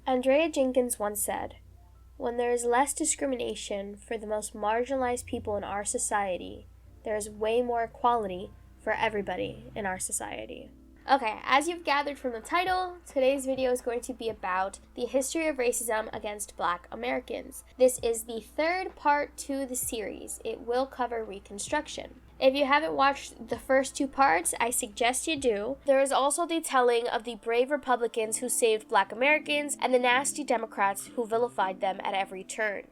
Andrea Jenkins once said, "When there is less discrimination for the most marginalized people in our society, there is way more equality for everybody in our society." Okay, as you've gathered from the title, today's video is going to be about the history of racism against Black Americans. This is the third part to the series. It will cover Reconstruction. If you haven't watched the first two parts, I suggest you do. There is also the telling of the brave Republicans who saved Black Americans and the nasty Democrats who vilified them at every turn.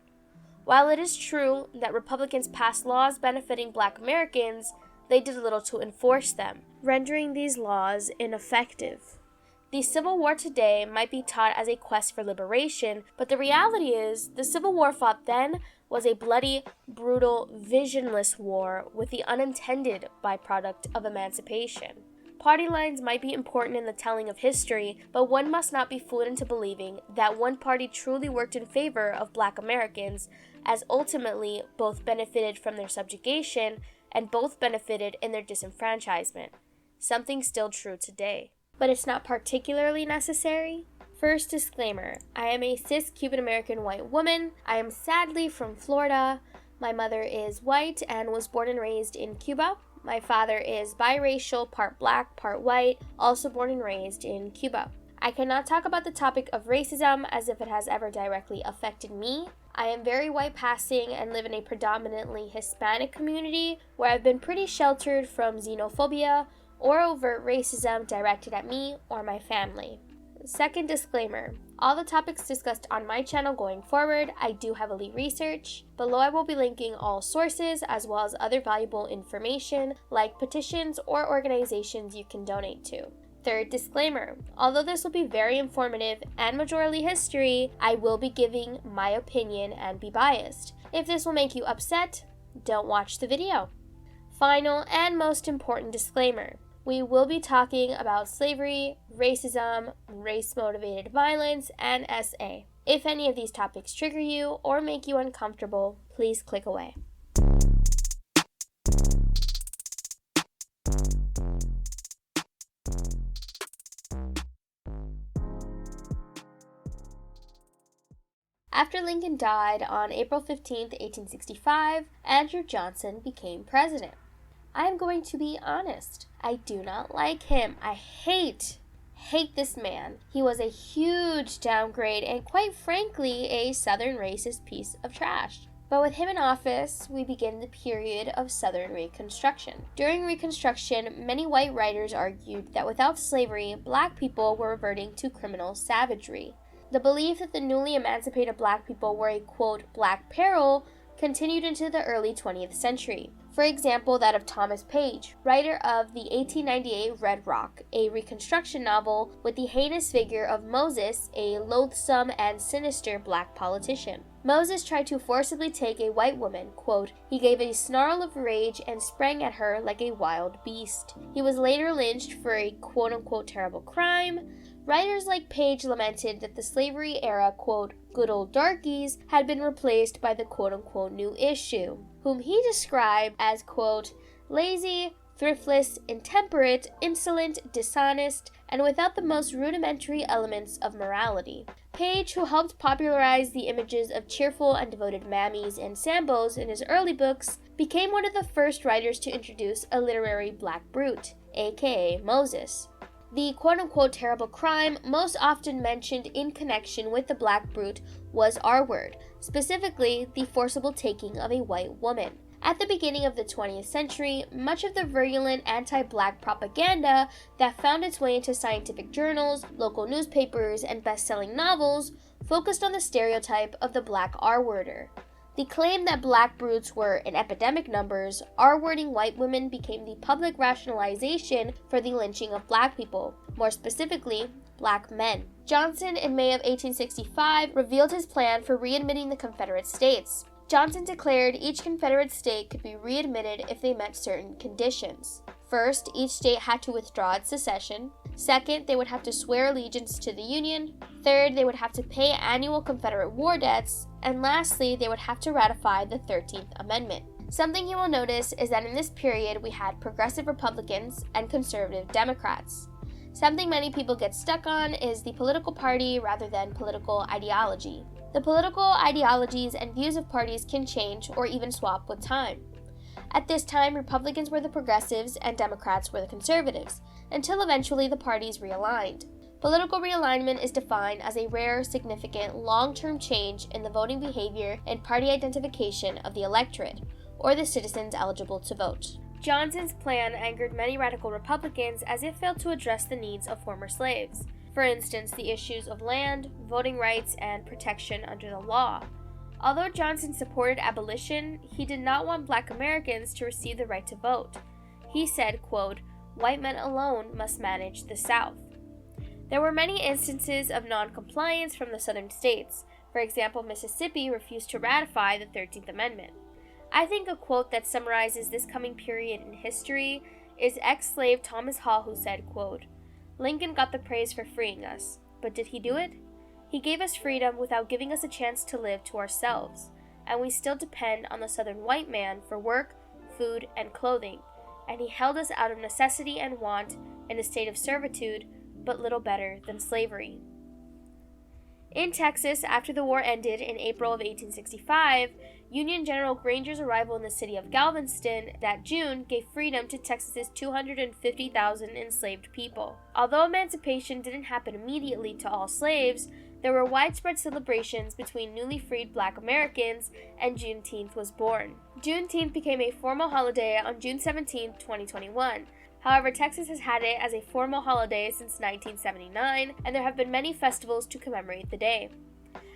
While it is true that Republicans passed laws benefiting Black Americans, they did little to enforce them, rendering these laws ineffective. The Civil War today might be taught as a quest for liberation, but the reality is the Civil War fought then was a bloody, brutal, visionless war with the unintended byproduct of emancipation. Party lines might be important in the telling of history, but one must not be fooled into believing that one party truly worked in favor of Black Americans, as ultimately both benefited from their subjugation and both benefited in their disenfranchisement. Something still true today. But it's not particularly necessary. First disclaimer, I am a cis Cuban American white woman. I am sadly from Florida. My mother is white and was born and raised in Cuba. My father is biracial, part Black, part white, also born and raised in Cuba. I cannot talk about the topic of racism as if it has ever directly affected me. I am very white passing and live in a predominantly Hispanic community where I've been pretty sheltered from xenophobia or overt racism directed at me or my family. Second disclaimer, all the topics discussed on my channel going forward, I do heavily research. Below I will be linking all sources as well as other valuable information like petitions or organizations you can donate to. Third disclaimer, although this will be very informative and majorly history, I will be giving my opinion and be biased. If this will make you upset, don't watch the video. Final and most important disclaimer, we will be talking about slavery, racism, race-motivated violence, and SA. If any of these topics trigger you or make you uncomfortable, please click away. After Lincoln died on April 15, 1865, Andrew Johnson became president. I am going to be honest. I do not like him. I hate this man. He was a huge downgrade and quite frankly a Southern racist piece of trash. But with him in office, we begin the period of Southern Reconstruction. During Reconstruction, many white writers argued that without slavery, Black people were reverting to criminal savagery. The belief that the newly emancipated Black people were a, quote, Black peril continued into the early 20th century. For example, that of Thomas Page, writer of the 1898 Red Rock, a Reconstruction novel with the heinous figure of Moses, a loathsome and sinister Black politician. Moses tried to forcibly take a white woman, quote, he gave a snarl of rage and sprang at her like a wild beast. He was later lynched for a quote-unquote terrible crime. Writers like Page lamented that the slavery era, quote, good old darkies had been replaced by the quote-unquote new issue, whom he described as, quote, lazy, thriftless, intemperate, insolent, dishonest, and without the most rudimentary elements of morality. Page, who helped popularize the images of cheerful and devoted mammies and sambos in his early books, became one of the first writers to introduce a literary Black brute, aka Moses. The quote-unquote terrible crime most often mentioned in connection with the Black brute was R-word, specifically the forcible taking of a white woman. At the beginning of the 20th century, much of the virulent anti-Black propaganda that found its way into scientific journals, local newspapers, and best-selling novels focused on the stereotype of the Black R-worder. The claim that Black brutes were in epidemic numbers, R-wording white women became the public rationalization for the lynching of Black people, more specifically, Black men. Johnson, in May of 1865, revealed his plan for readmitting the Confederate States. Johnson declared each Confederate state could be readmitted if they met certain conditions. First, each state had to withdraw its secession. Second, they would have to swear allegiance to the Union. Third, they would have to pay annual Confederate war debts. And lastly, they would have to ratify the 13th Amendment. Something you will notice is that in this period we had progressive Republicans and conservative Democrats. Something many people get stuck on is the political party rather than political ideology. The political ideologies and views of parties can change or even swap with time. At this time, Republicans were the progressives and Democrats were the conservatives, until eventually the parties realigned. Political realignment is defined as a rare, significant, long-term change in the voting behavior and party identification of the electorate, or the citizens eligible to vote. Johnson's plan angered many radical Republicans as it failed to address the needs of former slaves. For instance, the issues of land, voting rights, and protection under the law. Although Johnson supported abolition, he did not want Black Americans to receive the right to vote. He said, quote, "White men alone must manage the South." There were many instances of non-compliance from the southern states. For example, Mississippi refused to ratify the 13th Amendment. I think a quote that summarizes this coming period in history is ex-slave Thomas Hall, who said, quote, "Lincoln got the praise for freeing us, but did he do it? He gave us freedom without giving us a chance to live to ourselves, and we still depend on the southern white man for work, food, and clothing, and he held us out of necessity and want in a state of servitude, but little better than slavery." In Texas, after the war ended in April of 1865, Union General Granger's arrival in the city of Galveston that June gave freedom to Texas's 250,000 enslaved people. Although emancipation didn't happen immediately to all slaves, there were widespread celebrations between newly freed Black Americans, and Juneteenth was born. Juneteenth became a formal holiday on June 17, 2021. However, Texas has had it as a formal holiday since 1979, and there have been many festivals to commemorate the day.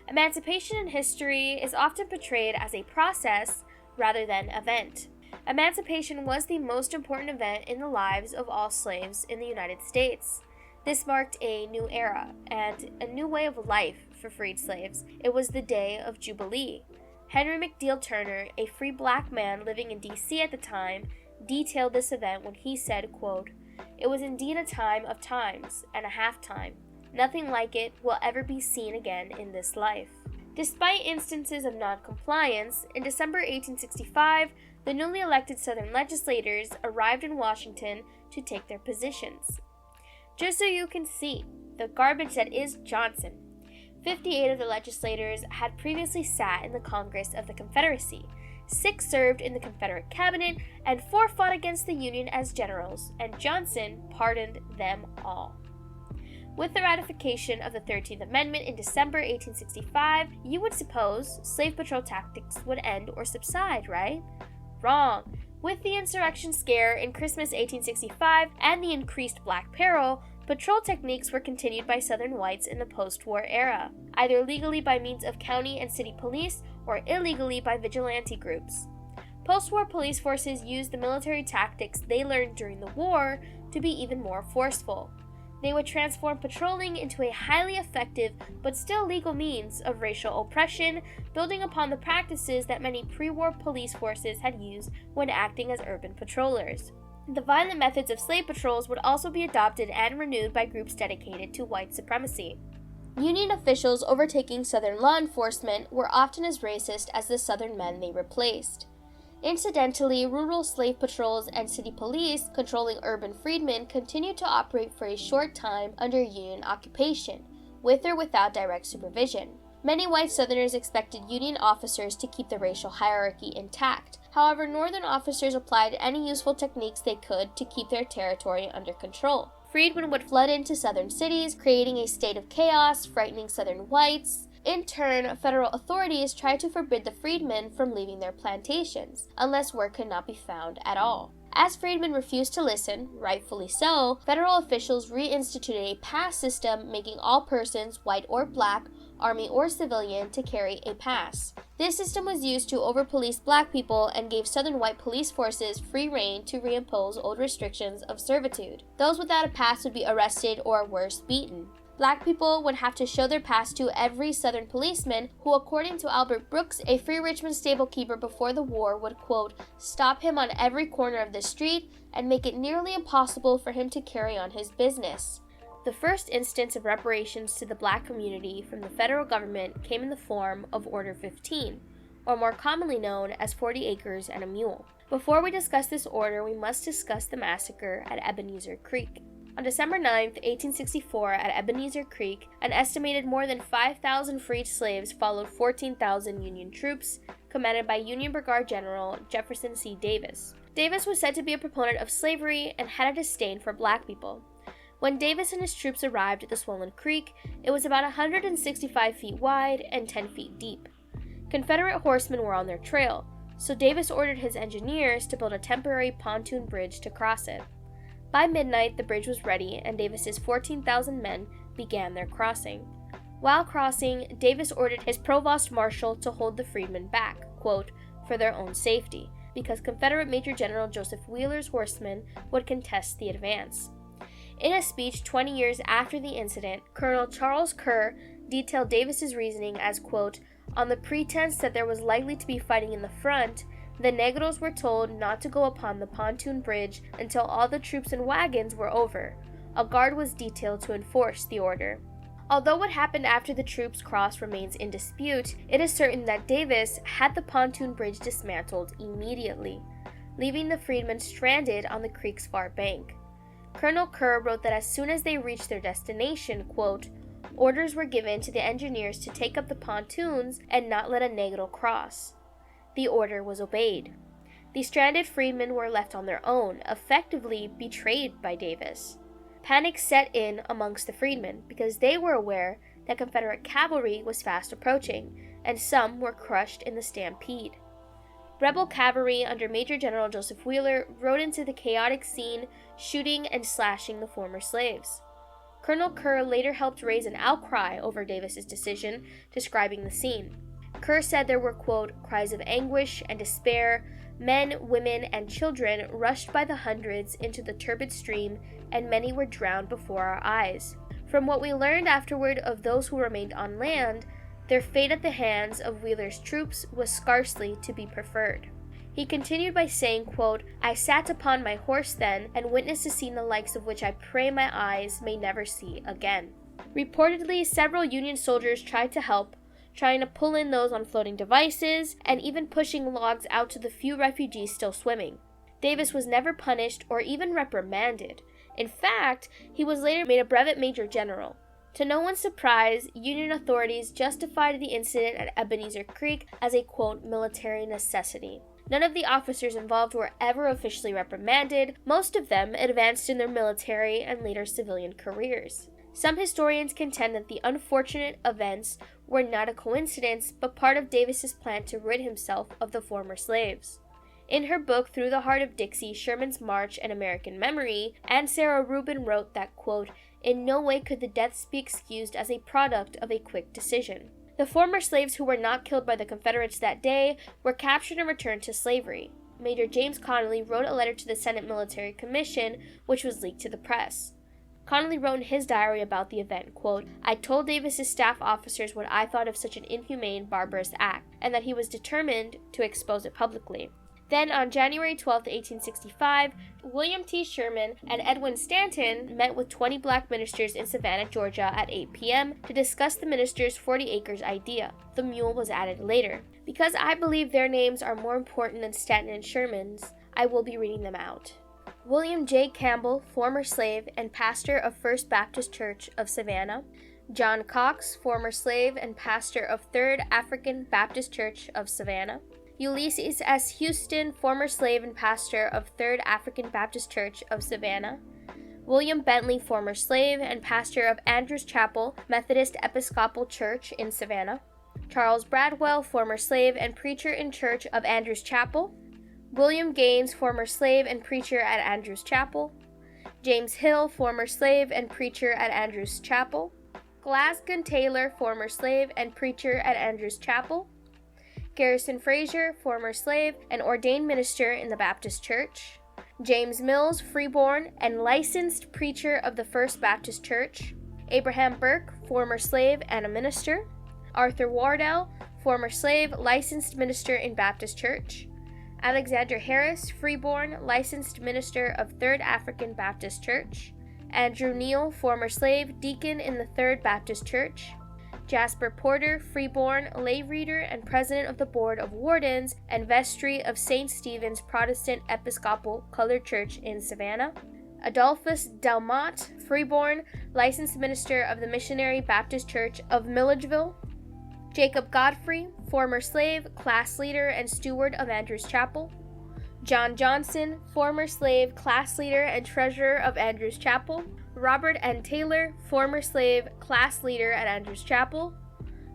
Emancipation in history is often portrayed as a process rather than event. Emancipation was the most important event in the lives of all slaves in the United States. This marked a new era and a new way of life for freed slaves. It was the day of Jubilee. Henry McDeal Turner, a free Black man living in D.C. at the time, detailed this event when he said, quote, "It was indeed a time of times and a half-time. Nothing like it will ever be seen again in this life." Despite instances of non-compliance, in December 1865, the newly elected Southern legislators arrived in Washington to take their positions. Just so you can see the garbage that is Johnson, 58 of the legislators had previously sat in the Congress of the Confederacy, 6 served in the Confederate cabinet, and 4 fought against the Union as generals, and Johnson pardoned them all. With the ratification of the 13th Amendment in December 1865, you would suppose slave patrol tactics would end or subside, right? Wrong. With the insurrection scare in Christmas 1865 and the increased Black peril, patrol techniques were continued by Southern whites in the post-war era, either legally by means of county and city police or illegally by vigilante groups. Post-war police forces used the military tactics they learned during the war to be even more forceful. They would transform patrolling into a highly effective but still legal means of racial oppression, building upon the practices that many pre-war police forces had used when acting as urban patrollers. The violent methods of slave patrols would also be adopted and renewed by groups dedicated to white supremacy. Union officials overtaking Southern law enforcement were often as racist as the Southern men they replaced. Incidentally, rural slave patrols and city police controlling urban freedmen continued to operate for a short time under Union occupation, with or without direct supervision. Many white Southerners expected Union officers to keep the racial hierarchy intact. However, Northern officers applied any useful techniques they could to keep their territory under control. Freedmen would flood into Southern cities, creating a state of chaos, frightening Southern whites. In turn, federal authorities tried to forbid the freedmen from leaving their plantations, unless work could not be found at all. As freedmen refused to listen, rightfully so, federal officials reinstituted a pass system making all persons, white or Black, Army or civilian, to carry a pass. This system was used to over-police Black people and gave Southern white police forces free rein to reimpose old restrictions of servitude. Those without a pass would be arrested or, worse, beaten. Black people would have to show their pass to every Southern policeman who, according to Albert Brooks, a free Richmond stable keeper before the war, would, quote, "stop him on every corner of the street and make it nearly impossible for him to carry on his business." The first instance of reparations to the Black community from the federal government came in the form of Order 15, or more commonly known as 40 Acres and a Mule. Before we discuss this order, we must discuss the massacre at Ebenezer Creek. On December 9, 1864, at Ebenezer Creek, an estimated more than 5,000 freed slaves followed 14,000 Union troops, commanded by Union Brigadier General Jefferson C. Davis. Davis was said to be a proponent of slavery and had a disdain for black people. When Davis and his troops arrived at the swollen creek, it was about 165 feet wide and 10 feet deep. Confederate horsemen were on their trail, so Davis ordered his engineers to build a temporary pontoon bridge to cross it. By midnight, the bridge was ready, and Davis's 14,000 men began their crossing. While crossing, Davis ordered his provost marshal to hold the freedmen back, quote, for their own safety, because Confederate Major General Joseph Wheeler's horsemen would contest the advance. In a speech 20 years after the incident, Colonel Charles Kerr detailed Davis's reasoning as, quote, on the pretense that there was likely to be fighting in the front, the Negroes were told not to go upon the pontoon bridge until all the troops and wagons were over. A guard was detailed to enforce the order. Although what happened after the troops crossed remains in dispute, it is certain that Davis had the pontoon bridge dismantled immediately, leaving the freedmen stranded on the creek's far bank. Colonel Kerr wrote that as soon as they reached their destination, quote, orders were given to the engineers to take up the pontoons and not let a Negro cross. The order was obeyed. The stranded freedmen were left on their own, effectively betrayed by Davis. Panic set in amongst the freedmen because they were aware that Confederate cavalry was fast approaching, and some were crushed in the stampede. Rebel cavalry under Major General Joseph Wheeler rode into the chaotic scene, shooting and slashing the former slaves. Colonel Kerr later helped raise an outcry over Davis's decision, describing the scene. Kerr said there were, quote, cries of anguish and despair. Men, women, and children rushed by the hundreds into the turbid stream, and many were drowned before our eyes. From what we learned afterward of those who remained on land, their fate at the hands of Wheeler's troops was scarcely to be preferred. He continued by saying, quote, I sat upon my horse then, and witnessed a scene the likes of which I pray my eyes may never see again. Reportedly, several Union soldiers tried to help, trying to pull in those on floating devices, and even pushing logs out to the few refugees still swimming. Davis was never punished or even reprimanded. In fact, he was later made a brevet major general. To no one's surprise, Union authorities justified the incident at Ebenezer Creek as a, quote, military necessity. None of the officers involved were ever officially reprimanded. Most of them advanced in their military and later civilian careers. Some historians contend that the unfortunate events were not a coincidence, but part of Davis's plan to rid himself of the former slaves. In her book, Through the Heart of Dixie, Sherman's March and American Memory, Anne Sarah Rubin wrote that, quote, in no way could the deaths be excused as a product of a quick decision. The former slaves who were not killed by the Confederates that day were captured and returned to slavery. Major James Connolly wrote a letter to the Senate Military Commission, which was leaked to the press. Connolly wrote in his diary about the event, quote, I told Davis's staff officers what I thought of such an inhumane, barbarous act, and that he was determined to expose it publicly. Then, on January 12, 1865, William T. Sherman and Edwin Stanton met with 20 black ministers in Savannah, Georgia at 8 p.m. to discuss the ministers' 40 acres idea. The mule was added later. Because I believe their names are more important than Stanton and Sherman's, I will be reading them out. William J. Campbell, former slave and pastor of First Baptist Church of Savannah. John Cox, former slave and pastor of Third African Baptist Church of Savannah. Ulysses S. Houston, former slave and pastor of Third African Baptist Church of Savannah. William Bentley, former slave and pastor of Andrews Chapel Methodist Episcopal Church in Savannah. Charles Bradwell, former slave and preacher in Church of Andrews Chapel. William Gaines, former slave and preacher at Andrews Chapel. James Hill, former slave and preacher at Andrews Chapel. Glasgow Taylor, former slave and preacher at Andrews Chapel. Garrison Frazier, former slave and ordained minister in the Baptist Church. James Mills, freeborn and licensed preacher of the First Baptist Church. Abraham Burke, former slave and a minister. Arthur Wardell, former slave, licensed minister in Baptist Church. Alexander Harris, freeborn, licensed minister of Third African Baptist Church. Andrew Neal, former slave, deacon in the Third Baptist Church. Jasper Porter, freeborn, lay reader and president of the Board of Wardens and vestry of St. Stephen's Protestant Episcopal Colored Church in Savannah. Adolphus Delmotte Freeborn, licensed minister of the Missionary Baptist Church of Milledgeville. Jacob Godfrey, former slave, class leader, and steward of Andrews Chapel. John Johnson, former slave, class leader, and treasurer of Andrews Chapel. Robert N. Taylor, former slave, class leader at Andrews Chapel.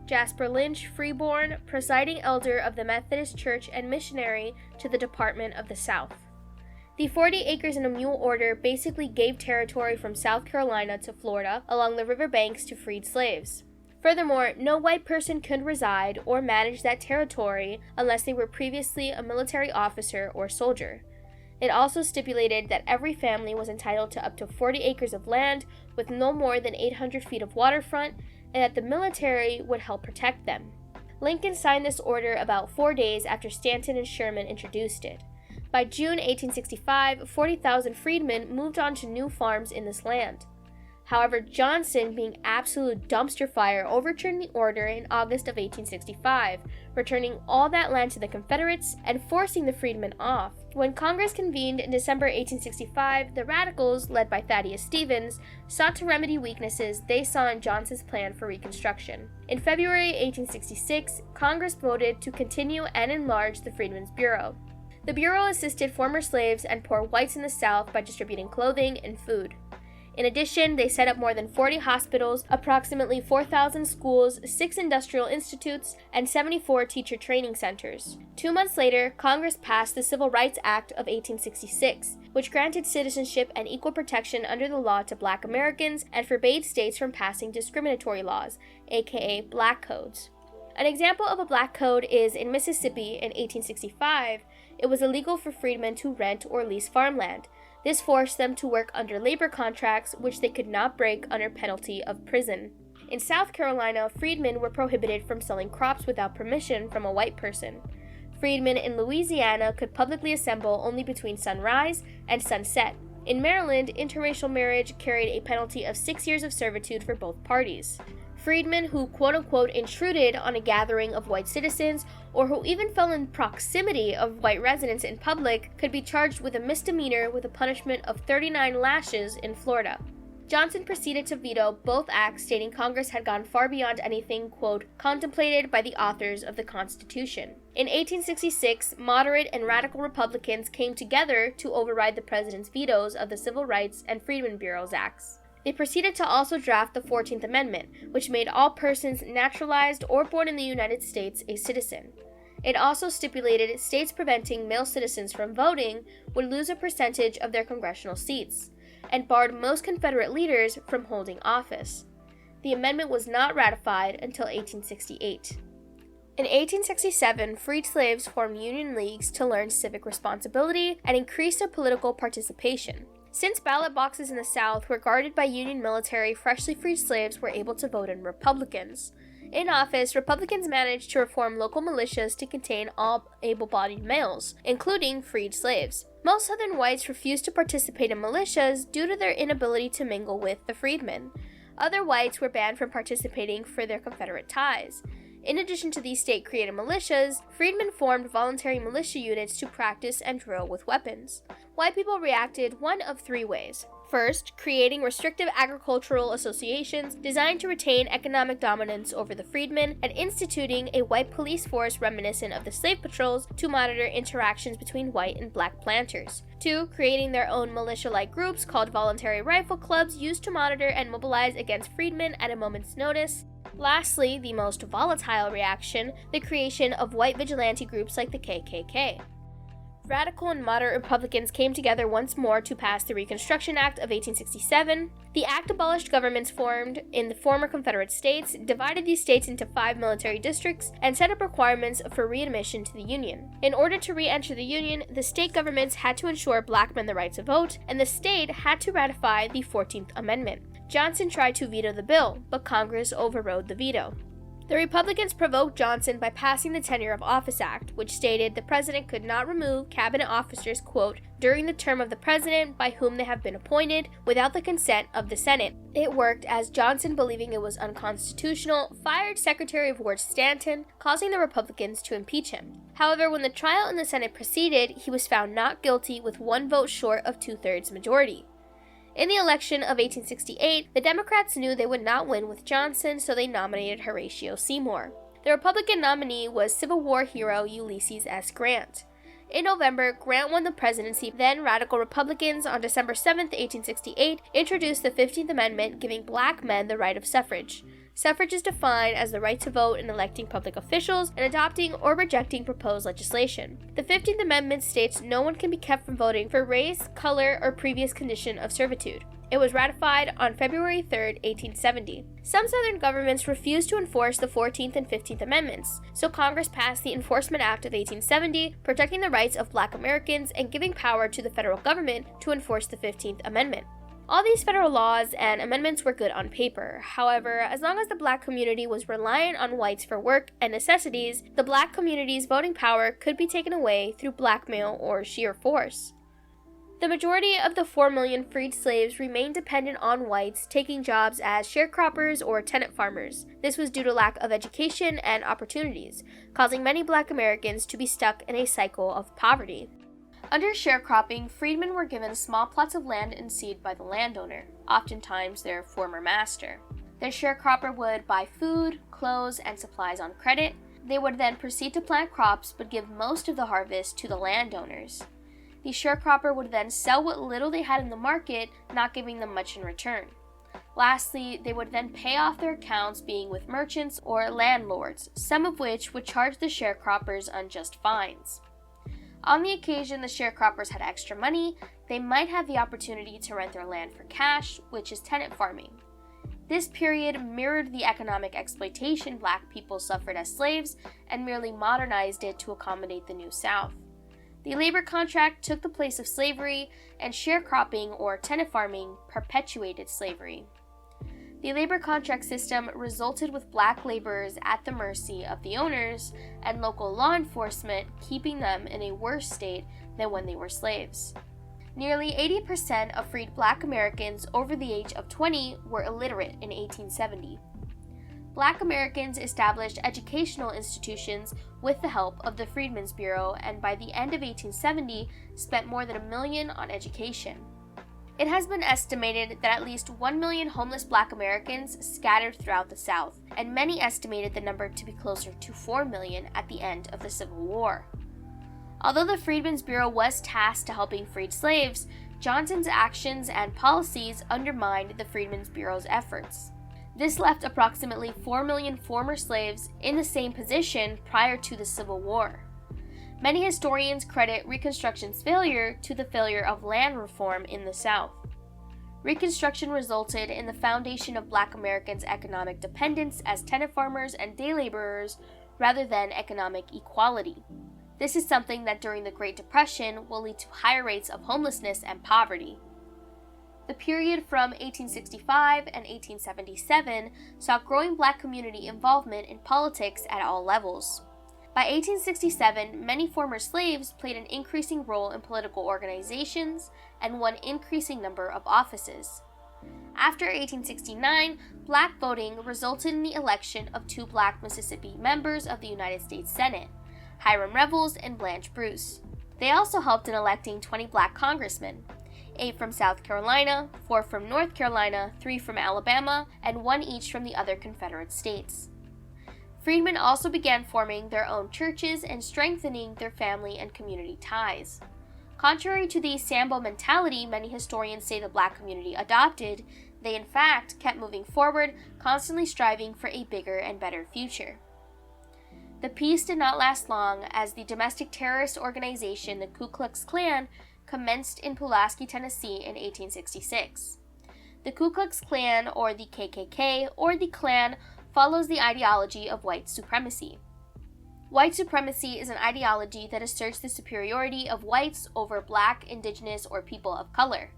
Jasper Lynch Freeborn, presiding elder of the Methodist Church and missionary to the Department of the South. The 40 acres and a mule order basically gave territory from South Carolina to Florida along the riverbanks to freed slaves. Furthermore, no white person could reside or manage that territory unless they were previously a military officer or soldier. It also stipulated that every family was entitled to up to 40 acres of land with no more than 800 feet of waterfront, and that the military would help protect them. Lincoln signed this order about 4 days after Stanton and Sherman introduced it. By June 1865, 40,000 freedmen moved on to new farms in this land. However, Johnson, being absolute dumpster fire, overturned the order in August of 1865, returning all that land to the Confederates and forcing the freedmen off. When Congress convened in December 1865, the Radicals, led by Thaddeus Stevens, sought to remedy weaknesses they saw in Johnson's plan for Reconstruction. In February 1866, Congress voted to continue and enlarge the Freedmen's Bureau. The Bureau assisted former slaves and poor whites in the South by distributing clothing and food. In addition, they set up more than 40 hospitals, approximately 4,000 schools, 6 industrial institutes, and 74 teacher training centers. 2 months later, Congress passed the Civil Rights Act of 1866, which granted citizenship and equal protection under the law to Black Americans and forbade states from passing discriminatory laws, aka Black Codes. An example of a Black Code is in Mississippi in 1865. It was illegal for freedmen to rent or lease farmland. This forced them to work under labor contracts, which they could not break under penalty of prison. In South Carolina, freedmen were prohibited from selling crops without permission from a white person. Freedmen in Louisiana could publicly assemble only between sunrise and sunset. In Maryland, interracial marriage carried a penalty of 6 years of servitude for both parties. Freedmen who quote-unquote intruded on a gathering of white citizens or who even fell in proximity of white residents in public could be charged with a misdemeanor with a punishment of 39 lashes in Florida. Johnson proceeded to veto both acts, stating Congress had gone far beyond anything, quote, contemplated by the authors of the Constitution. In 1866, moderate and radical Republicans came together to override the president's vetoes of the Civil Rights and Freedmen Bureau's acts. They proceeded to also draft the 14th Amendment, which made all persons naturalized or born in the United States a citizen. It also stipulated states preventing male citizens from voting would lose a percentage of their congressional seats, and barred most Confederate leaders from holding office. The amendment was not ratified until 1868. In 1867, freed slaves formed union leagues to learn civic responsibility and increase their political participation. Since ballot boxes in the South were guarded by Union military, freshly freed slaves were able to vote in Republicans. In office, Republicans managed to reform local militias to contain all able-bodied males, including freed slaves. Most Southern whites refused to participate in militias due to their inability to mingle with the freedmen. Other whites were banned from participating for their Confederate ties. In addition to these state-created militias, freedmen formed voluntary militia units to practice and drill with weapons. White people reacted one of 3 ways. First, creating restrictive agricultural associations designed to retain economic dominance over the freedmen, and instituting a white police force reminiscent of the slave patrols to monitor interactions between white and black planters. 2, creating their own militia-like groups called voluntary rifle clubs used to monitor and mobilize against freedmen at a moment's notice. Lastly, the most volatile reaction, the creation of white vigilante groups like the KKK. Radical and moderate Republicans came together once more to pass the Reconstruction Act of 1867. The act abolished governments formed in the former Confederate states, divided these states into 5 military districts, and set up requirements for readmission to the Union. In order to re-enter the Union, the state governments had to ensure black men the right to vote, and the state had to ratify the 14th Amendment. Johnson tried to veto the bill, but Congress overrode the veto. The Republicans provoked Johnson by passing the Tenure of Office Act, which stated the president could not remove cabinet officers, quote, during the term of the president by whom they have been appointed without the consent of the Senate. It worked, as Johnson, believing it was unconstitutional, fired Secretary of War Stanton, causing the Republicans to impeach him. However, when the trial in the Senate proceeded, he was found not guilty with 1 vote short of 2/3 majority. In the election of 1868, the Democrats knew they would not win with Johnson, so they nominated Horatio Seymour. The Republican nominee was Civil War hero Ulysses S. Grant. In November, Grant won the presidency. Then radical Republicans on December 7, 1868, introduced the 15th Amendment, giving black men the right of suffrage. Suffrage is defined as the right to vote in electing public officials and adopting or rejecting proposed legislation. The 15th Amendment states no one can be kept from voting for race, color, or previous condition of servitude. It was ratified on February 3, 1870. Some Southern governments refused to enforce the 14th and 15th Amendments, so Congress passed the Enforcement Act of 1870, protecting the rights of black Americans and giving power to the federal government to enforce the 15th Amendment. All these federal laws and amendments were good on paper. However, as long as the black community was reliant on whites for work and necessities, the black community's voting power could be taken away through blackmail or sheer force. The majority of the 4 million freed slaves remained dependent on whites taking jobs as sharecroppers or tenant farmers. This was due to lack of education and opportunities, causing many black Americans to be stuck in a cycle of poverty. Under sharecropping, freedmen were given small plots of land and seed by the landowner, oftentimes their former master. The sharecropper would buy food, clothes, and supplies on credit. They would then proceed to plant crops but give most of the harvest to the landowners. The sharecropper would then sell what little they had in the market, not giving them much in return. Lastly, they would then pay off their accounts being with merchants or landlords, some of which would charge the sharecroppers unjust fines. On the occasion the sharecroppers had extra money, they might have the opportunity to rent their land for cash, which is tenant farming. This period mirrored the economic exploitation black people suffered as slaves and merely modernized it to accommodate the New South. The labor contract took the place of slavery, and sharecropping or tenant farming perpetuated slavery. The labor contract system resulted with black laborers at the mercy of the owners and local law enforcement, keeping them in a worse state than when they were slaves. Nearly 80% of freed black Americans over the age of 20 were illiterate in 1870. Black Americans established educational institutions with the help of the Freedmen's Bureau, and by the end of 1870 spent more than $1 million on education. It has been estimated that at least 1 million homeless black Americans scattered throughout the South, and many estimated the number to be closer to 4 million at the end of the Civil War. Although the Freedmen's Bureau was tasked to helping freed slaves, Johnson's actions and policies undermined the Freedmen's Bureau's efforts. This left approximately 4 million former slaves in the same position prior to the Civil War. Many historians credit Reconstruction's failure to the failure of land reform in the South. Reconstruction resulted in the foundation of black Americans' economic dependence as tenant farmers and day laborers rather than economic equality. This is something that during the Great Depression will lead to higher rates of homelessness and poverty. The period from 1865 and 1877 saw growing black community involvement in politics at all levels. By 1867, many former slaves played an increasing role in political organizations and won increasing number of offices. After 1869, black voting resulted in the election of 2 black Mississippi members of the United States Senate, Hiram Revels and Blanche Bruce. They also helped in electing 20 black congressmen, 8 from South Carolina, 4 from North Carolina, 3 from Alabama, and 1 each from the other Confederate states. Freedmen also began forming their own churches and strengthening their family and community ties. Contrary to the Sambo mentality many historians say the black community adopted, they in fact kept moving forward, constantly striving for a bigger and better future. The peace did not last long, as the domestic terrorist organization the Ku Klux Klan commenced in Pulaski, Tennessee in 1866. The Ku Klux Klan, or the KKK, or the Klan, follows the ideology of white supremacy. White supremacy is an ideology that asserts the superiority of whites over black, indigenous, or people of color.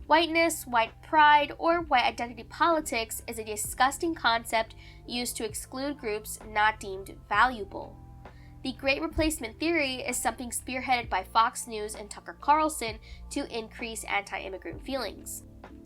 Whiteness, white pride, or white identity politics is a disgusting concept used to exclude groups not deemed valuable. The Great Replacement theory is something spearheaded by Fox News and Tucker Carlson to increase anti-immigrant feelings.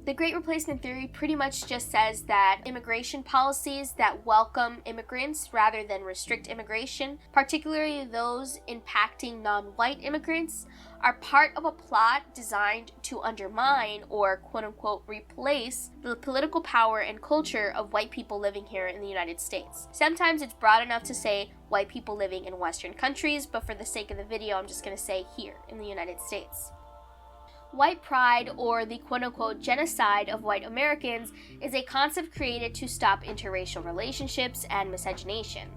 The Great Replacement Theory pretty much just says that immigration policies that welcome immigrants rather than restrict immigration, particularly those impacting non-white immigrants, are part of a plot designed to undermine or quote-unquote replace the political power and culture of white people living here in the United States. Sometimes it's broad enough to say white people living in Western countries, but for the sake of the video, I'm just going to say here in the United States. White pride, or the quote-unquote genocide of white Americans, is a concept created to stop interracial relationships and miscegenation.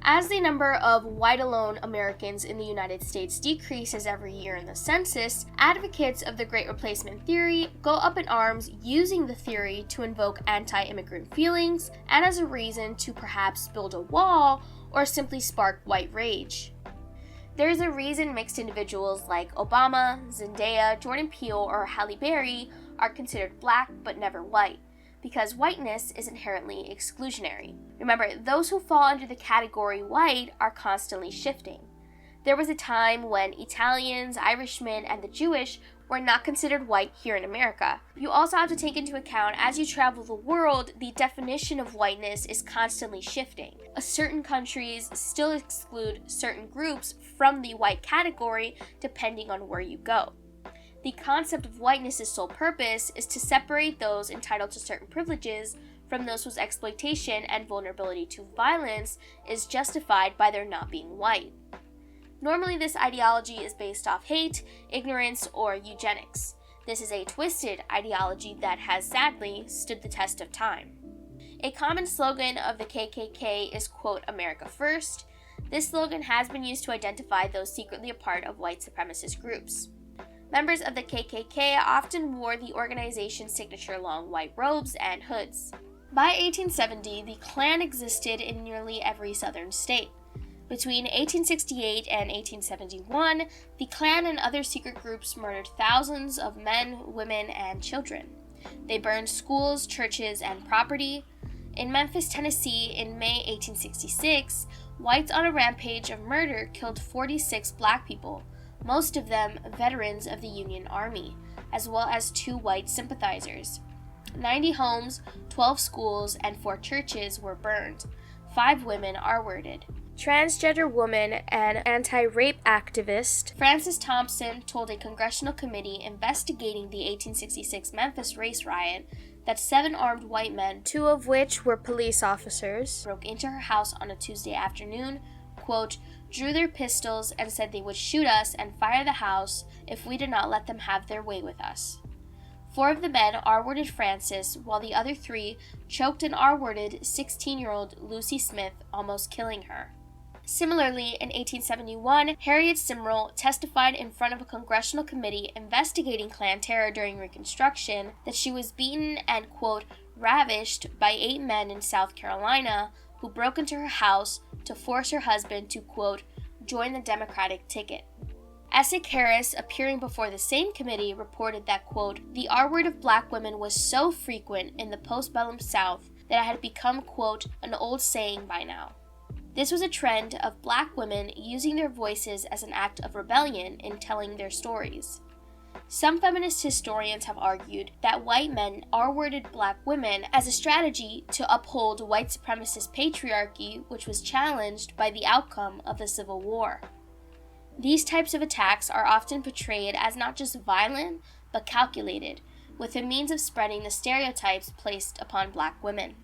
As the number of white-alone Americans in the United States decreases every year in the census, advocates of the Great Replacement Theory go up in arms using the theory to invoke anti-immigrant feelings and as a reason to perhaps build a wall or simply spark white rage. There is a reason mixed individuals like Obama, Zendaya, Jordan Peele, or Halle Berry are considered black but never white, because whiteness is inherently exclusionary. Remember, those who fall under the category white are constantly shifting. There was a time when Italians, Irishmen, and the Jewish were not considered white here in America. You also have to take into account, as you travel the world, the definition of whiteness is constantly shifting. Certain countries still exclude certain groups from the white category depending on where you go. The concept of whiteness' sole purpose is to separate those entitled to certain privileges from those whose exploitation and vulnerability to violence is justified by their not being white. Normally, this ideology is based off hate, ignorance, or eugenics. This is a twisted ideology that has sadly stood the test of time. A common slogan of the KKK is, quote, America First. This slogan has been used to identify those secretly a part of white supremacist groups. Members of the KKK often wore the organization's signature long white robes and hoods. By 1870, the Klan existed in nearly every southern state. Between 1868 and 1871, the Klan and other secret groups murdered thousands of men, women, and children. They burned schools, churches, and property. In Memphis, Tennessee, in May 1866, whites on a rampage of murder killed 46 black people, most of them veterans of the Union Army, as well as 2 white sympathizers. 90 homes, 12 schools, and 4 churches were burned. 5 women R-worded. Transgender woman and anti-rape activist Frances Thompson told a congressional committee investigating the 1866 Memphis race riot that 7 armed white men, 2 of which were police officers, broke into her house on a Tuesday afternoon, quote, drew their pistols and said they would shoot us and fire the house if we did not let them have their way with us. 4 of the men R-worded Frances, while the other 3 choked and R-worded 16-year-old Lucy Smith, almost killing her. Similarly, in 1871, Harriet Simrel testified in front of a congressional committee investigating Klan terror during Reconstruction that she was beaten and, quote, ravished by 8 men in South Carolina who broke into her house to force her husband to, quote, join the Democratic ticket. Essex Harris, appearing before the same committee, reported that, quote, the R-word of black women was so frequent in the postbellum South that it had become, quote, an old saying by now. This was a trend of black women using their voices as an act of rebellion in telling their stories. Some feminist historians have argued that white men R-worded black women as a strategy to uphold white supremacist patriarchy, which was challenged by the outcome of the Civil War. These types of attacks are often portrayed as not just violent, but calculated, with the means of spreading the stereotypes placed upon black women.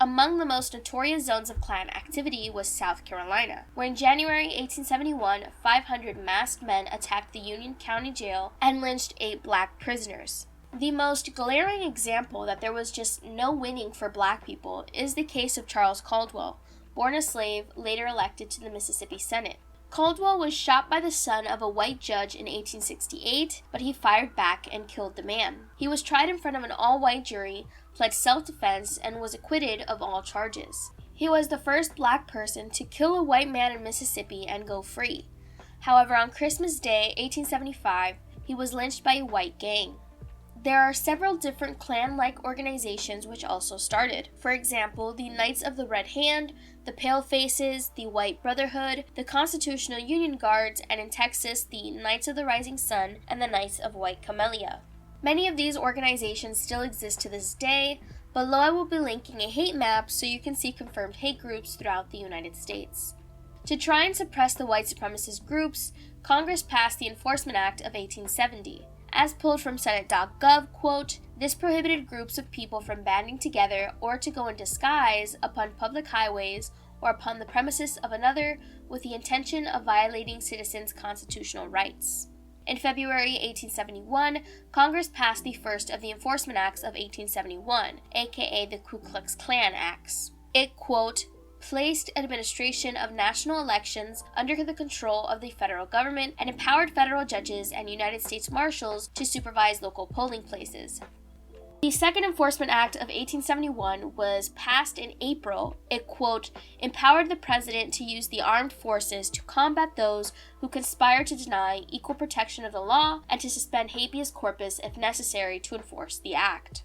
Among the most notorious zones of Klan activity was South Carolina, where in January 1871, 500 masked men attacked the Union County Jail and lynched 8 black prisoners. The most glaring example that there was just no winning for black people is the case of Charles Caldwell, born a slave, later elected to the Mississippi Senate. Caldwell was shot by the son of a white judge in 1868, but he fired back and killed the man. He was tried in front of an all-white jury, pled self-defense, and was acquitted of all charges. He was the first black person to kill a white man in Mississippi and go free. However, on Christmas Day, 1875, he was lynched by a white gang. There are several different Klan-like organizations which also started. For example, the Knights of the Red Hand, the Pale Faces, the White Brotherhood, the Constitutional Union Guards, and in Texas, the Knights of the Rising Sun and the Knights of White Camellia. Many of these organizations still exist to this day. Below I will be linking a hate map so you can see confirmed hate groups throughout the United States. To try and suppress the white supremacist groups, Congress passed the Enforcement Act of 1870. As pulled from Senate.gov, quote, "This prohibited groups of people from banding together or to go in disguise upon public highways or upon the premises of another with the intention of violating citizens' constitutional rights." In February 1871, Congress passed the first of the Enforcement Acts of 1871, aka the Ku Klux Klan Acts. It, quote, "placed administration of national elections under the control of the federal government and empowered federal judges and United States Marshals to supervise local polling places." The Second Enforcement Act of 1871 was passed in April. It, quote, "empowered the president to use the armed forces to combat those who conspire to deny equal protection of the law and to suspend habeas corpus if necessary to enforce the act."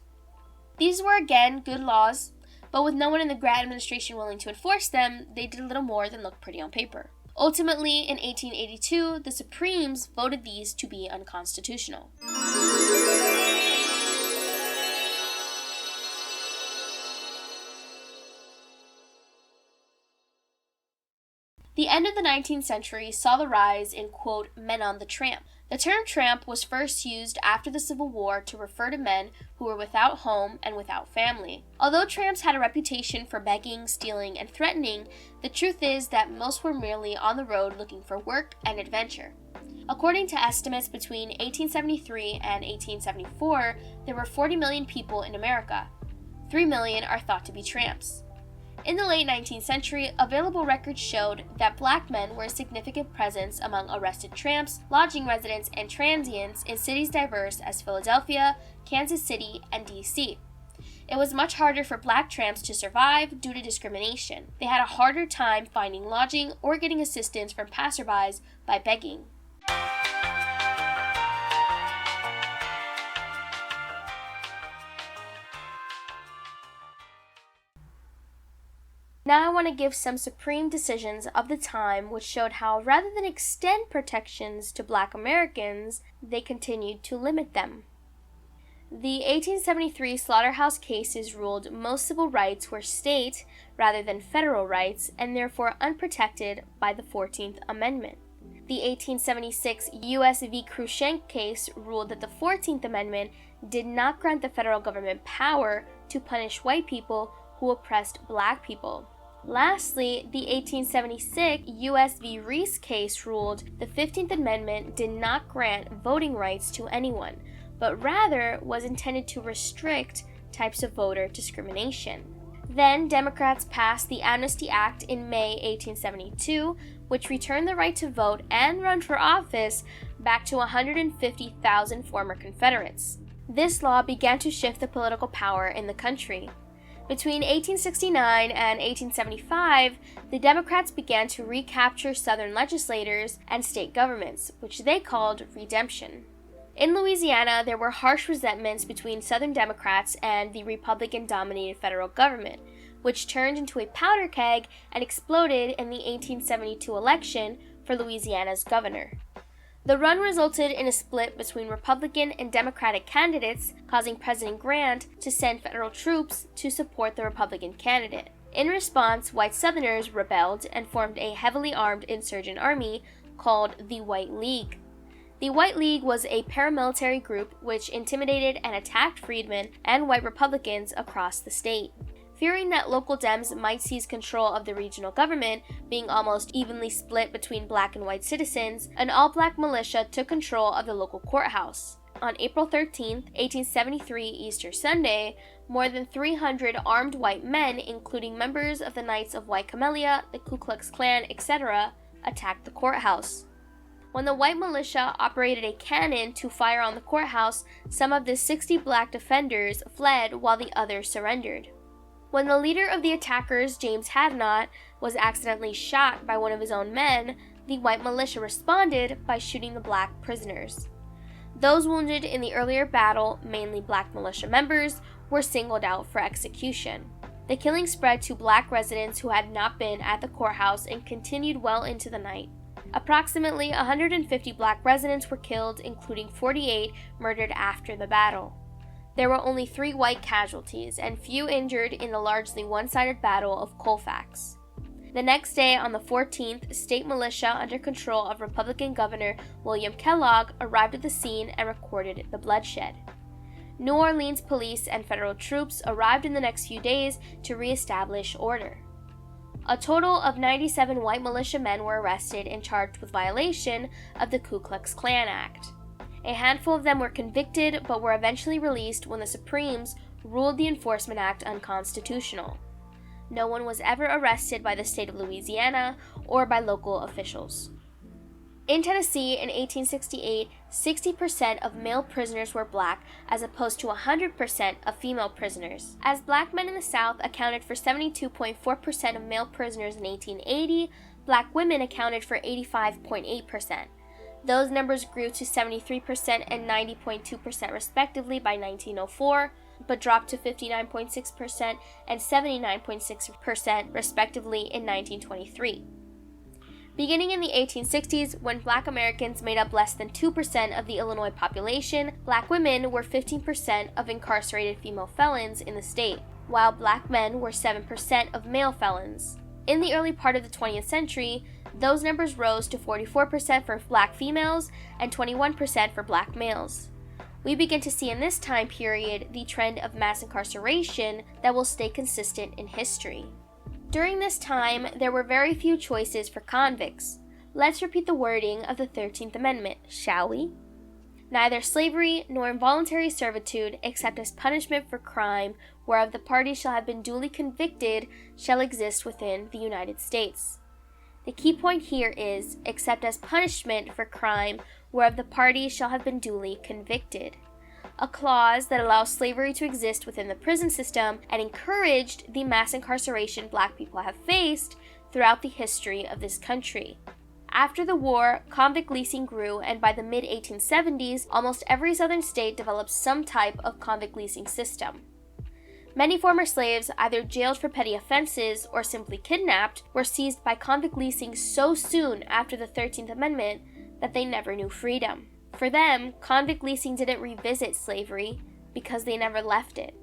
These were again good laws, but with no one in the Grant administration willing to enforce them, they did a little more than look pretty on paper. Ultimately, in 1882, the Supremes voted these to be unconstitutional. The end of the 19th century saw the rise in, quote, "men on the tramp." The term tramp was first used after the Civil War to refer to men who were without home and without family. Although tramps had a reputation for begging, stealing, and threatening, the truth is that most were merely on the road looking for work and adventure. According to estimates between 1873 and 1874, there were 40 million people in America. 3 million are thought to be tramps. In the late 19th century, available records showed that black men were a significant presence among arrested tramps, lodging residents, and transients in cities diverse as Philadelphia, Kansas City, and D.C. It was much harder for black tramps to survive due to discrimination. They had a harder time finding lodging or getting assistance from passerbys by begging. Now I want to give some Supreme decisions of the time which showed how, rather than extend protections to black Americans, they continued to limit them. The 1873 Slaughterhouse Cases ruled most civil rights were state rather than federal rights and therefore unprotected by the 14th Amendment. The 1876 U.S. v. Cruikshank case ruled that the 14th Amendment did not grant the federal government power to punish white people who oppressed black people. Lastly, the 1876 U.S. v. Reese case ruled the 15th Amendment did not grant voting rights to anyone, but rather was intended to restrict types of voter discrimination. Then, Democrats passed the Amnesty Act in May 1872, which returned the right to vote and run for office back to 150,000 former Confederates. This law began to shift the political power in the country. Between 1869 and 1875, the Democrats began to recapture Southern legislators and state governments, which they called redemption. In Louisiana, there were harsh resentments between Southern Democrats and the Republican-dominated federal government, which turned into a powder keg and exploded in the 1872 election for Louisiana's governor. The run resulted in a split between Republican and Democratic candidates, causing President Grant to send federal troops to support the Republican candidate. In response, white Southerners rebelled and formed a heavily armed insurgent army called the White League. The White League was a paramilitary group which intimidated and attacked freedmen and white Republicans across the state. Fearing that local Dems might seize control of the regional government, being almost evenly split between black and white citizens, an all-black militia took control of the local courthouse. On April 13, 1873, Easter Sunday, more than 300 armed white men, including members of the Knights of White Camellia, the Ku Klux Klan, etc., attacked the courthouse. When the white militia operated a cannon to fire on the courthouse, some of the 60 black defenders fled while the others surrendered. When the leader of the attackers, James Hadnot, was accidentally shot by one of his own men, the white militia responded by shooting the black prisoners. Those wounded in the earlier battle, mainly black militia members, were singled out for execution. The killing spread to black residents who had not been at the courthouse and continued well into the night. Approximately 150 black residents were killed, including 48 murdered after the battle. There were only 3 white casualties and few injured in the largely one-sided Battle of Colfax. The next day, on the 14th, state militia under control of Republican Governor William Kellogg arrived at the scene and recorded the bloodshed. New Orleans police and federal troops arrived in the next few days to reestablish order. A total of 97 white militiamen were arrested and charged with violation of the Ku Klux Klan Act. A handful of them were convicted but were eventually released when the Supremes ruled the Enforcement Act unconstitutional. No one was ever arrested by the state of Louisiana or by local officials. In Tennessee in 1868, 60% of male prisoners were black as opposed to 100% of female prisoners. As black men in the South accounted for 72.4% of male prisoners in 1880, black women accounted for 85.8%. Those numbers grew to 73% and 90.2% respectively by 1904, but dropped to 59.6% and 79.6% respectively in 1923. Beginning in the 1860s, when black Americans made up less than 2% of the Illinois population, black women were 15% of incarcerated female felons in the state, while black men were 7% of male felons. In the early part of the 20th century, those numbers rose to 44% for black females and 21% for black males. We begin to see in this time period the trend of mass incarceration that will stay consistent in history. During this time, there were very few choices for convicts. Let's repeat the wording of the 13th Amendment, shall we? Neither slavery nor involuntary servitude, except as punishment for crime, whereof the party shall have been duly convicted, shall exist within the United States. The key point here is, except as punishment for crime, whereof the party shall have been duly convicted. A clause that allows slavery to exist within the prison system and encouraged the mass incarceration black people have faced throughout the history of this country. After the war, convict leasing grew, and by the mid-1870s, almost every southern state developed some type of convict leasing system. Many former slaves, either jailed for petty offenses or simply kidnapped, were seized by convict leasing so soon after the 13th Amendment that they never knew freedom. For them, convict leasing didn't revisit slavery because they never left it.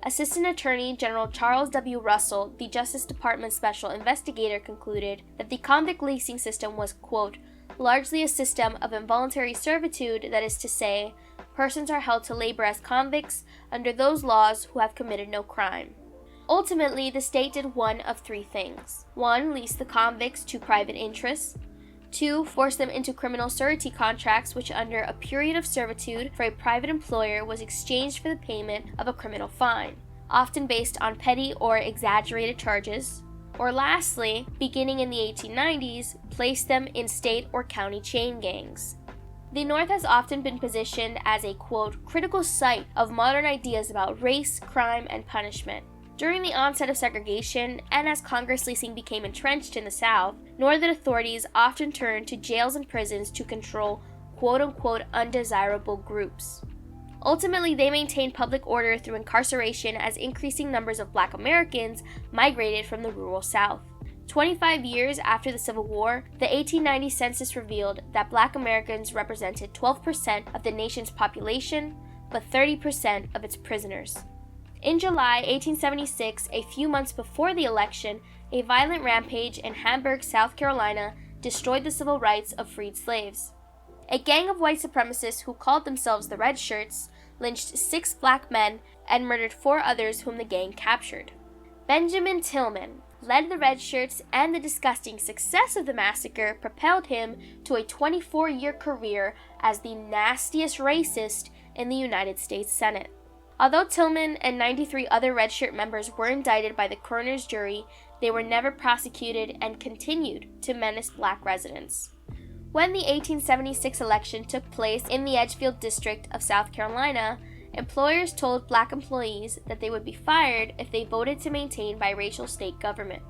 Assistant Attorney General Charles W. Russell, the Justice Department's special investigator, concluded that the convict leasing system was, quote, largely a system of involuntary servitude, that is to say, persons are held to labor as convicts under those laws who have committed no crime. Ultimately, the state did one of 3 things. 1. Lease the convicts to private interests. 2. Force them into criminal surety contracts, which under a period of servitude for a private employer was exchanged for the payment of a criminal fine, often based on petty or exaggerated charges. Or lastly, beginning in the 1890s, place them in state or county chain gangs. The North has often been positioned as a, quote, critical site of modern ideas about race, crime, and punishment. During the onset of segregation, and as Congress leasing became entrenched in the South, Northern authorities often turned to jails and prisons to control quote-unquote undesirable groups. Ultimately, they maintained public order through incarceration as increasing numbers of black Americans migrated from the rural South. 25 years after the Civil War, the 1890 census revealed that black Americans represented 12% of the nation's population, but 30% of its prisoners. In July 1876, a few months before the election, a violent rampage in Hamburg, South Carolina, destroyed the civil rights of freed slaves. A gang of white supremacists who called themselves the Red Shirts lynched 6 black men and murdered 4 others whom the gang captured. Benjamin Tillman led the Red Shirts, and the disgusting success of the massacre propelled him to a 24-year career as the nastiest racist in the United States Senate. Although Tillman and 93 other Red Shirt members were indicted by the coroner's jury, they were never prosecuted and continued to menace black residents. When the 1876 election took place in the Edgefield district of South Carolina, employers told black employees that they would be fired if they voted to maintain biracial state government.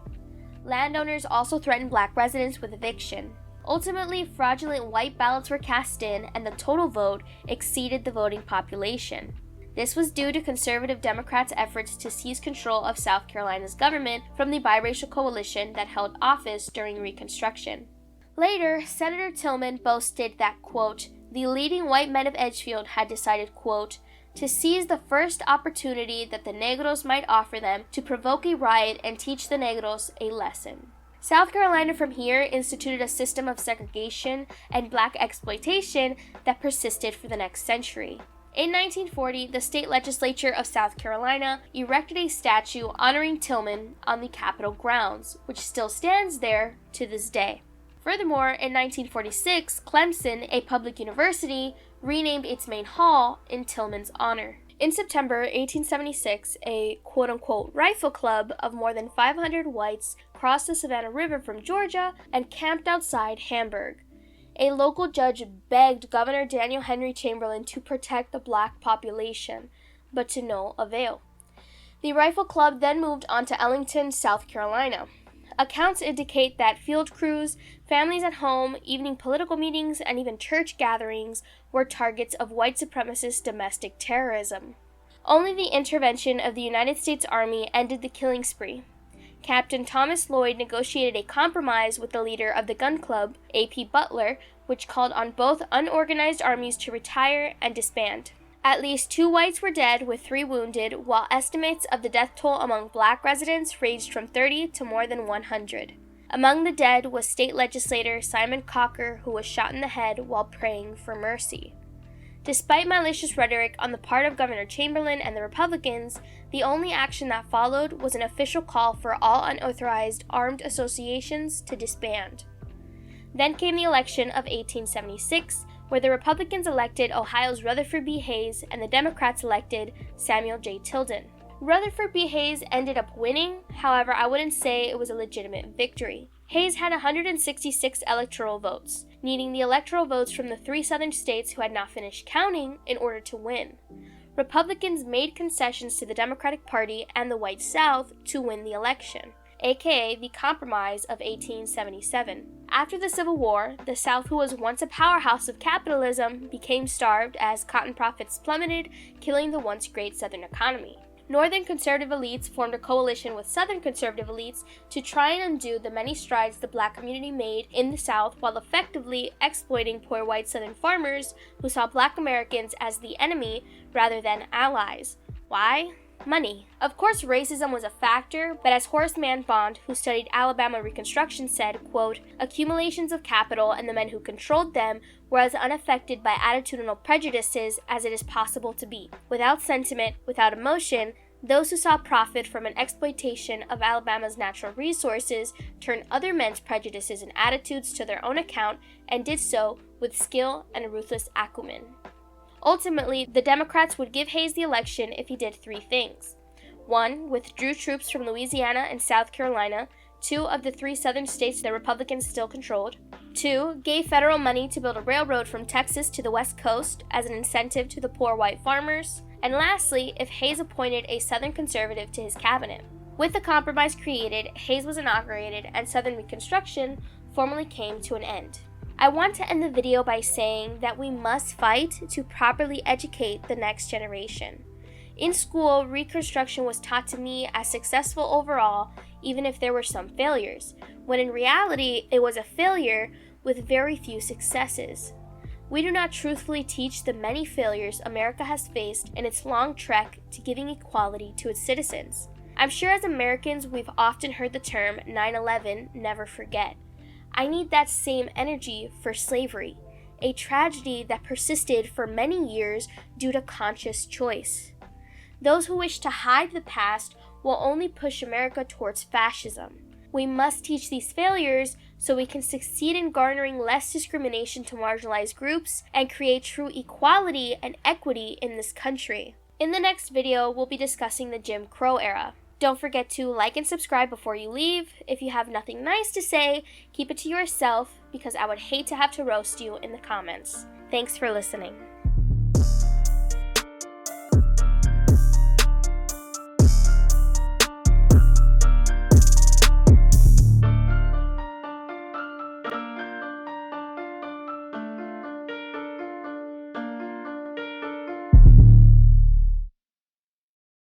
Landowners also threatened black residents with eviction. Ultimately, fraudulent white ballots were cast in, and the total vote exceeded the voting population. This was due to conservative Democrats' efforts to seize control of South Carolina's government from the biracial coalition that held office during Reconstruction. Later, Senator Tillman boasted that, quote, the leading white men of Edgefield had decided, quote, to seize the first opportunity that the Negros might offer them to provoke a riot and teach the Negros a lesson. South Carolina from here instituted a system of segregation and black exploitation that persisted for the next century. In 1940, the state legislature of South Carolina erected a statue honoring Tillman on the Capitol grounds, which still stands there to this day. Furthermore, in 1946, Clemson, a public university, renamed its main hall in Tillman's honor. In September 1876, a quote-unquote rifle club of more than 500 whites crossed the Savannah River from Georgia and camped outside Hamburg. A local judge begged Governor Daniel Henry Chamberlain to protect the black population, but to no avail. The rifle club then moved on to Ellington, South Carolina. Accounts indicate that field crews, families at home, evening political meetings, and even church gatherings were targets of white supremacist domestic terrorism. Only the intervention of the United States Army ended the killing spree. Captain Thomas Lloyd negotiated a compromise with the leader of the gun club, A.P. Butler, which called on both unorganized armies to retire and disband. At least 2 whites were dead, with 3 wounded, while estimates of the death toll among black residents ranged from 30 to more than 100. Among the dead was state legislator Simon Cocker, who was shot in the head while praying for mercy. Despite malicious rhetoric on the part of Governor Chamberlain and the Republicans, the only action that followed was an official call for all unauthorized armed associations to disband. Then came the election of 1876, where the Republicans elected Ohio's Rutherford B. Hayes and the Democrats elected Samuel J. Tilden. Rutherford B. Hayes ended up winning, however, I wouldn't say it was a legitimate victory. Hayes had 166 electoral votes, needing the electoral votes from the 3 southern states who had not finished counting in order to win. Republicans made concessions to the Democratic Party and the White South to win the election, aka the Compromise of 1877. After the Civil War, the South, who was once a powerhouse of capitalism, became starved as cotton profits plummeted, killing the once great Southern economy. Northern conservative elites formed a coalition with Southern conservative elites to try and undo the many strides the black community made in the South while effectively exploiting poor white Southern farmers who saw black Americans as the enemy rather than allies. Why? Money. Of course, racism was a factor, but as Horace Mann Bond, who studied Alabama Reconstruction, said, quote, accumulations of capital and the men who controlled them were as unaffected by attitudinal prejudices as it is possible to be. Without sentiment, without emotion, those who saw profit from an exploitation of Alabama's natural resources turned other men's prejudices and attitudes to their own account and did so with skill and ruthless acumen. Ultimately, the Democrats would give Hayes the election if he did 3 things. 1. Withdrew troops from Louisiana and South Carolina, 2 of the 3 southern states the Republicans still controlled. 2. Gave federal money to build a railroad from Texas to the West Coast as an incentive to the poor white farmers. And lastly, if Hayes appointed a Southern conservative to his cabinet. With the compromise created, Hayes was inaugurated and Southern Reconstruction formally came to an end. I want to end the video by saying that we must fight to properly educate the next generation. In school, Reconstruction was taught to me as successful overall, even if there were some failures, when in reality, it was a failure with very few successes. We do not truthfully teach the many failures America has faced in its long trek to giving equality to its citizens. I'm sure as Americans, we've often heard the term 9/11, never forget. I need that same energy for slavery, a tragedy that persisted for many years due to conscious choice. Those who wish to hide the past will only push America towards fascism. We must teach these failures so we can succeed in garnering less discrimination to marginalized groups and create true equality and equity in this country. In the next video, we'll be discussing the Jim Crow era. Don't forget to like and subscribe before you leave. If you have nothing nice to say, keep it to yourself because I would hate to have to roast you in the comments. Thanks for listening.